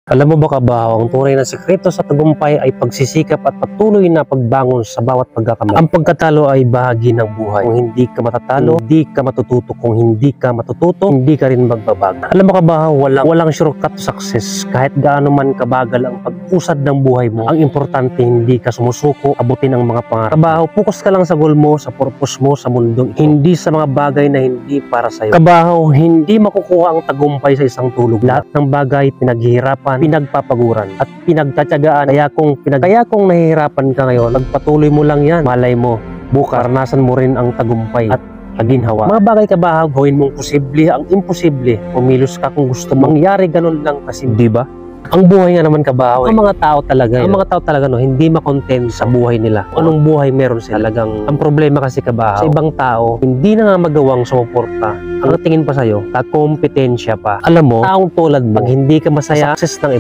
Alam mo ba kabaho, ang tunay na sikreto sa tagumpay ay pagsisikap at patuloy na pagbangon sa bawat pagkakamali. Ang pagkatalo ay bahagi ng buhay. Kung hindi ka matatalo, hindi ka matututo. Kung hindi ka matututo, hindi ka rin magbabago. Alam mo kabaho, walang shortcut to success. Kahit gaano man kabagal ang pag-usad ng buhay mo, ang importante hindi ka sumusuko, abutin ang mga pangarap. Kabaho, focus ka lang sa goal mo, sa purpose mo, sa mundong ito. Hindi sa mga bagay na hindi para sa'yo. Kabaho, hindi makukuha ang tagumpay sa isang tulog. Lahat ng bagay pinaghihirapan, pinagpapaguran at pinagtatyagaan. Kaya kung nahihirapan ka ngayon, magpatuloy mo lang yan. Malay mo, bukas karanasan mo rin ang tagumpay at kaginhawa. Mga bagay kabahaw, gawin mong posible ang imposible. Pumilos ka kung gusto mangyari ganun lang kasi, di ba? Ang buhay nga naman kabahaw, ang mga tao talaga no, hindi makontent sa buhay nila. Anong buhay meron sila talagang. Ang problema kasi kabahaw, sa ibang tao, hindi na nga magawang sumuporta. Ang tingin pa sa'yo, kakompetensya pa. Alam mo, taong tulad mo, pag hindi ka masaya, success ng